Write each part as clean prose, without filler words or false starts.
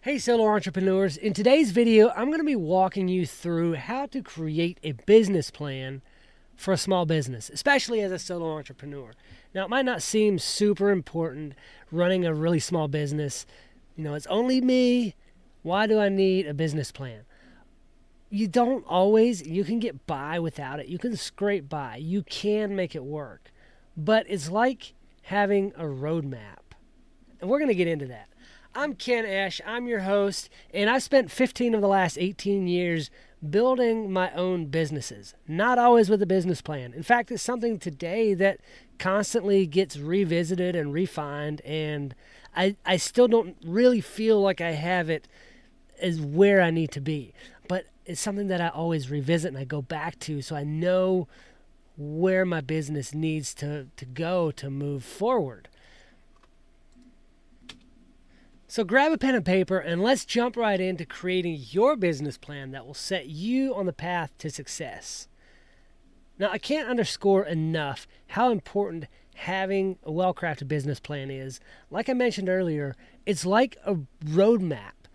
Hey solo entrepreneurs, in today's video I'm going to be walking you through how to create a business plan for a small business, especially as a solo entrepreneur. Now it might not seem super important running a really small business. It's only me. Why do I need a business plan? You don't always. You can get by without it. You can scrape by. You can make it work. But it's like having a roadmap. And we're going to get into that. I'm Ken Esch, I'm your host, and I've spent 15 of the last 18 years building my own businesses, not always with a business plan. In fact, it's something today that constantly gets revisited and refined, and I still don't really feel like I have it as where I need to be. But it's something that I always revisit and I go back to so I know where my business needs to go to move forward. So grab a pen and paper and let's jump right into creating your business plan that will set you on the path to success. Now, I can't underscore enough how important having a well-crafted business plan is. Like I mentioned earlier, it's like a roadmap.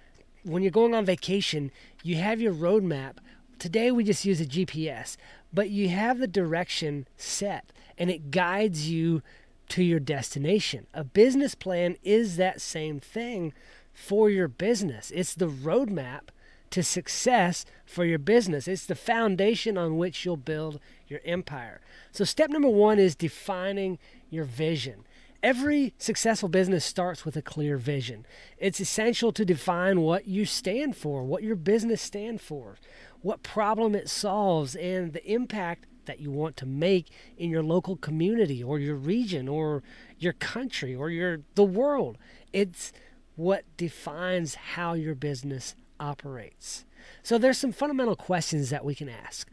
When you're going on vacation, you have your roadmap. Today we just use a GPS, but you have the direction set and it guides you to your destination. A business plan is that same thing for your business. It's the roadmap to success for your business. It's the foundation on which you'll build your empire. So step number one is defining your vision. Every successful business starts with a clear vision. It's essential to define what you stand for, what your business stands for, what problem it solves, and the impact that you want to make in your local community or your region or your country or the world. It's what defines how your business operates. So there's some fundamental questions that we can ask.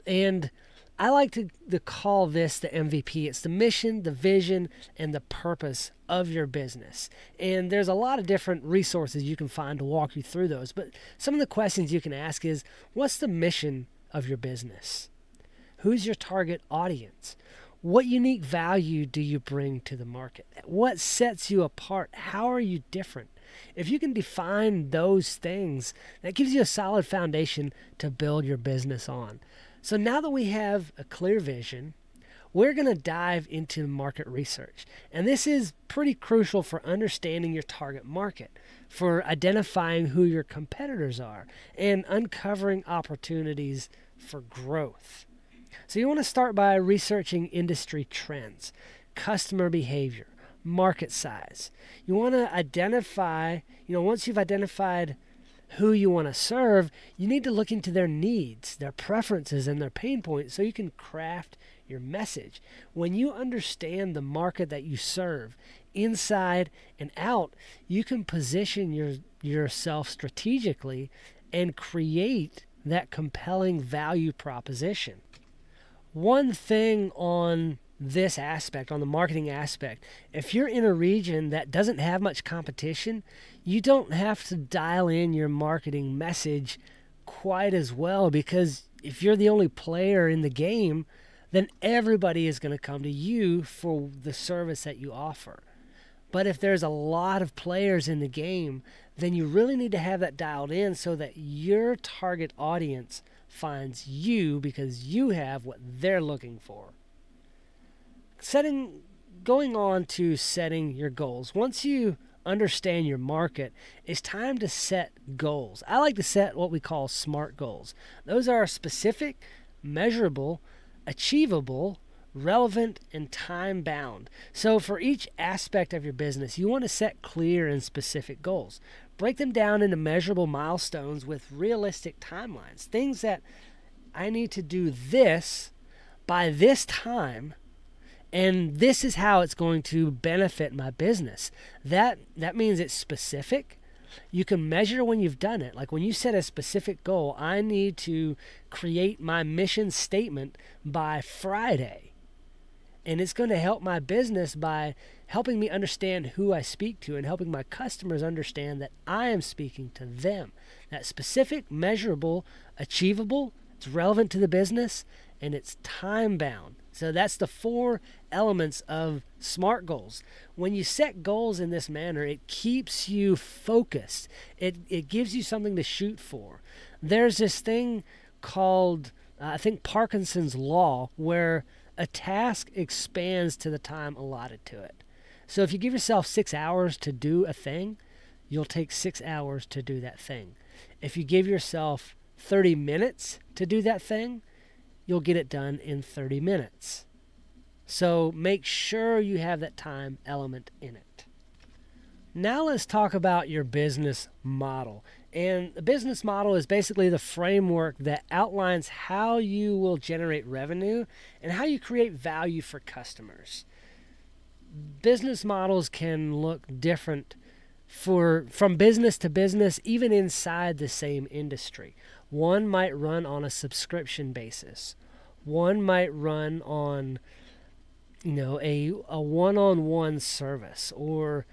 And I like to call this the MVP. It's the mission, the vision, and the purpose of your business. And there's a lot of different resources you can find to walk you through those. But some of the questions you can ask is, what's the mission of your business? Who's your target audience? What unique value do you bring to the market? What sets you apart? How are you different? If you can define those things, that gives you a solid foundation to build your business on. So now that we have a clear vision, we're going to dive into market research. And this is pretty crucial for understanding your target market, for identifying who your competitors are, and uncovering opportunities for growth. So you want to start by researching industry trends, customer behavior, market size. You want to identify, once you've identified who you want to serve, you need to look into their needs, their preferences, and their pain points so you can craft your message. When you understand the market that you serve, inside and out, you can position yourself strategically and create that compelling value proposition. One thing on this aspect, on the marketing aspect, if you're in a region that doesn't have much competition, you don't have to dial in your marketing message quite as well, because if you're the only player in the game, then everybody is going to come to you for the service that you offer. But if there's a lot of players in the game, then you really need to have that dialed in so that your target audience finds you because you have what they're looking for. Going on to setting your goals. Once you understand your market, it's time to set goals. I like to set what we call SMART goals. Those are specific, measurable, achievable, relevant, and time-bound. So for each aspect of your business, you want to set clear and specific goals. Break them down into measurable milestones with realistic timelines. Things that I need to do this by this time, and this is how it's going to benefit my business. That means it's specific. You can measure when you've done it. Like when you set a specific goal, I need to create my mission statement by Friday. And it's going to help my business by helping me understand who I speak to and helping my customers understand that I am speaking to them. That's specific, measurable, achievable, it's relevant to the business, and it's time-bound. So that's the 4 elements of SMART goals. When you set goals in this manner, it keeps you focused. It gives you something to shoot for. There's this thing called, I think, Parkinson's Law, where a task expands to the time allotted to it. So if you give yourself 6 hours to do a thing, you'll take 6 hours to do that thing. If you give yourself 30 minutes to do that thing, you'll get it done in 30 minutes. So make sure you have that time element in it. Now let's talk about your business model. And the business model is basically the framework that outlines how you will generate revenue and how you create value for customers. Business models can look different from business to business, even inside the same industry. One might run on a subscription basis. One might run on, a one-on-one service. Or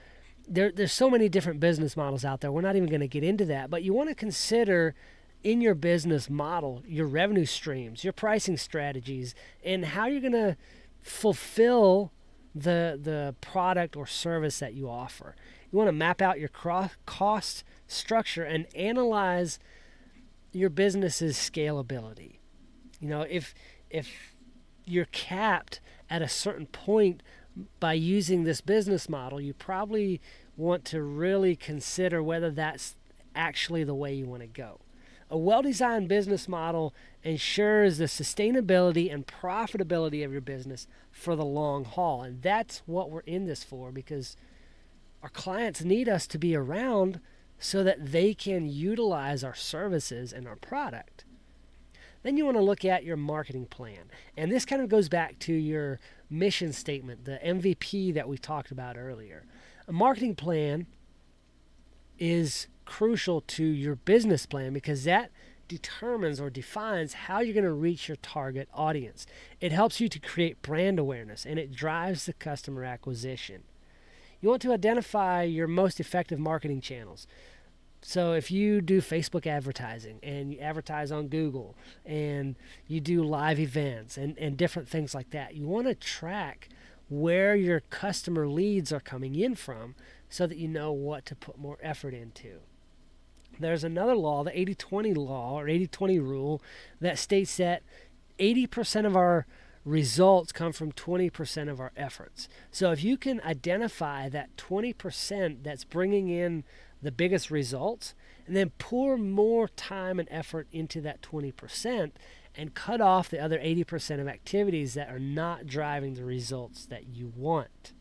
there's so many different business models out there. We're not even going to get into that. But you want to consider in your business model your revenue streams, your pricing strategies, and how you're going to fulfill the product or service that you offer. You want to map out your cost structure and analyze your business's scalability. If you're capped at a certain point by using this business model, you probably want to really consider whether that's actually the way you want to go. A well-designed business model ensures the sustainability and profitability of your business for the long haul. And that's what we're in this for, because our clients need us to be around so that they can utilize our services and our product. Then you want to look at your marketing plan. And this kind of goes back to your mission statement, the MVP that we talked about earlier. A marketing plan is crucial to your business plan because that determines or defines how you're going to reach your target audience. It helps you to create brand awareness, and it drives the customer acquisition. You want to identify your most effective marketing channels. So if you do Facebook advertising and you advertise on Google and you do live events and different things like that, you want to track where your customer leads are coming in from so that you know what to put more effort into. There's another law, the 80-20 law or 80-20 rule, that states that 80% of our results come from 20% of our efforts. So if you can identify that 20% that's bringing in the biggest results, and then pour more time and effort into that 20% and cut off the other 80% of activities that are not driving the results that you want.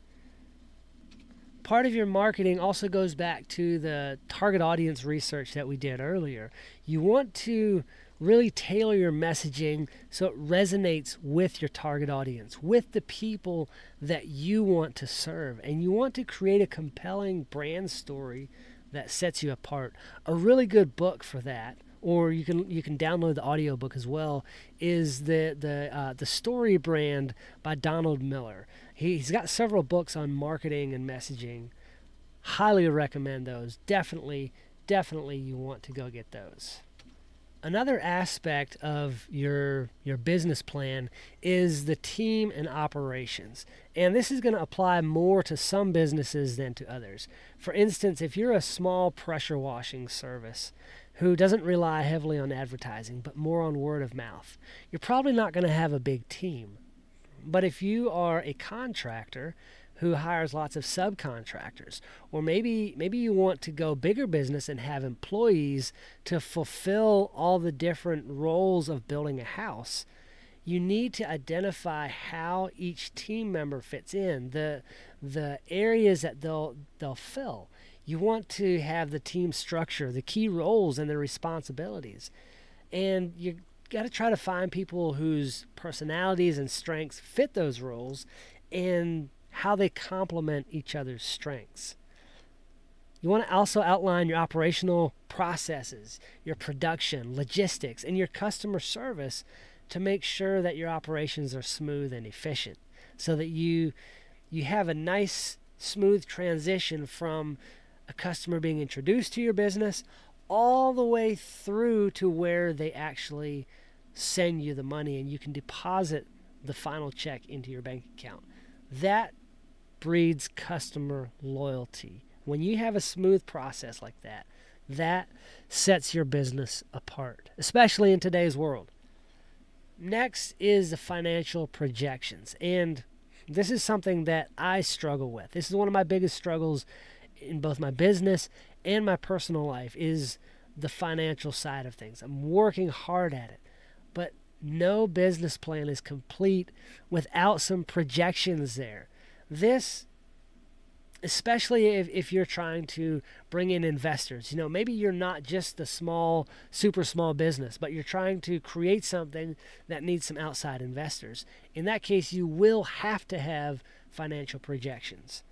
Part of your marketing also goes back to the target audience research that we did earlier. You want to really tailor your messaging so it resonates with your target audience, with the people that you want to serve. And you want to create a compelling brand story that sets you apart. A really good book for that, or you can download the audiobook as well, is the Story Brand by Donald Miller. He's got several books on marketing and messaging. Highly recommend those. Definitely you want to go get those. Another aspect of your business plan is the team and operations. And this is going to apply more to some businesses than to others. For instance, if you're a small pressure washing service who doesn't rely heavily on advertising, but more on word of mouth, you're probably not going to have a big team. But if you are a contractor who hires lots of subcontractors, or maybe you want to go bigger business and have employees to fulfill all the different roles of building a house, you need to identify how each team member fits in, the areas that they'll fill. You want to have the team structure, the key roles and their responsibilities. And you got to try to find people whose personalities and strengths fit those roles and how they complement each other's strengths. You want to also outline your operational processes, your production, logistics, and your customer service to make sure that your operations are smooth and efficient so that you have a nice, smooth transition from a customer being introduced to your business all the way through to where they actually send you the money and you can deposit the final check into your bank account. That breeds customer loyalty. When you have a smooth process like that, that sets your business apart, especially in today's world. Next is the financial projections. And this is something that I struggle with. This is one of my biggest struggles in both my business and my personal life, is the financial side of things. I'm working hard at it, but no business plan is complete without some projections there. This, especially if you're trying to bring in investors, maybe you're not just the small, super small business, but you're trying to create something that needs some outside investors. In that case, you will have to have financial projections.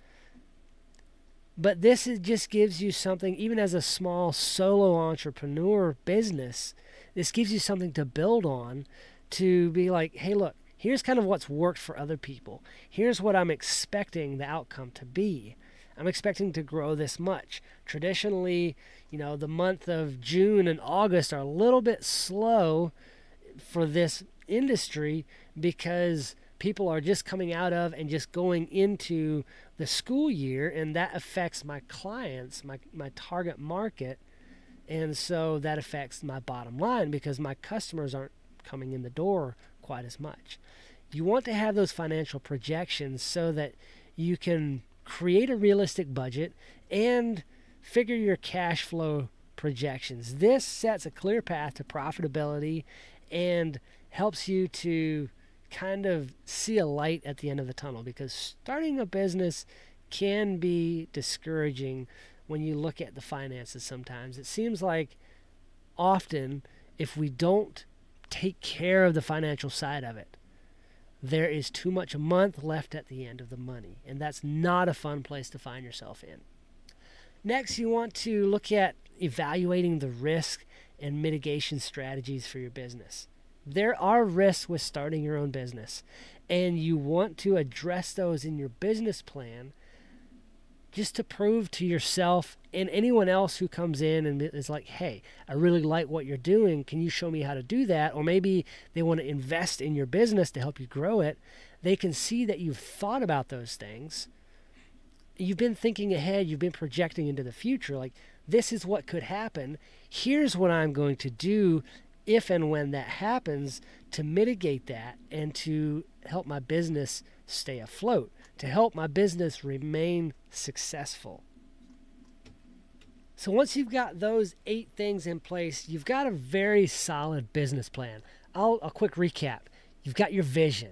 But this just gives you something, even as a small solo entrepreneur business, this gives you something to build on, to be like, hey, look, here's kind of what's worked for other people. Here's what I'm expecting the outcome to be. I'm expecting to grow this much. Traditionally, the month of June and August are a little bit slow for this industry because people are just coming out of and just going into the school year, and that affects my clients, my target market. And so that affects my bottom line because my customers aren't coming in the door quite as much. You want to have those financial projections so that you can create a realistic budget and figure your cash flow projections. This sets a clear path to profitability and helps you to kind of see a light at the end of the tunnel, because starting a business can be discouraging when you look at the finances sometimes. It seems like often if we don't take care of the financial side of it, there is too much a month left at the end of the money, and that's not a fun place to find yourself in. Next, you want to look at evaluating the risk and mitigation strategies for your business. There are risks with starting your own business, and you want to address those in your business plan just to prove to yourself and anyone else who comes in and is like, hey, I really like what you're doing. Can you show me how to do that? Or maybe they want to invest in your business to help you grow it. They can see that you've thought about those things. You've been thinking ahead. You've been projecting into the future. Like, this is what could happen. Here's what I'm going to do if and when that happens to mitigate that and to help my business stay afloat, to help my business remain successful. So once you've got those 8 things in place, you've got a very solid business plan. A quick recap. You've got your vision.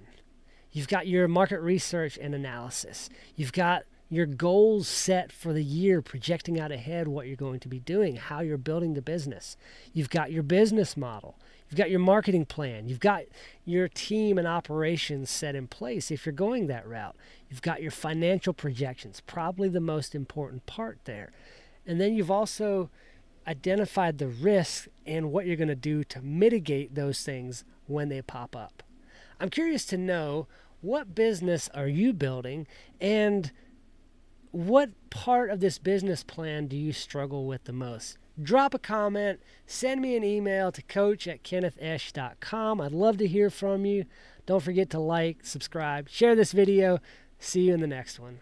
You've got your market research and analysis. You've got your goals set for the year, projecting out ahead what you're going to be doing, how you're building the business. You've got your business model. You've got your marketing plan. You've got your team and operations set in place if you're going that route. You've got your financial projections, probably the most important part there. And then you've also identified the risks and what you're going to do to mitigate those things when they pop up. I'm curious to know, what business are you building, and what part of this business plan do you struggle with the most? Drop a comment, send me an email to coach@KennethEsch.com. I'd love to hear from you. Don't forget to like, subscribe, share this video. See you in the next one.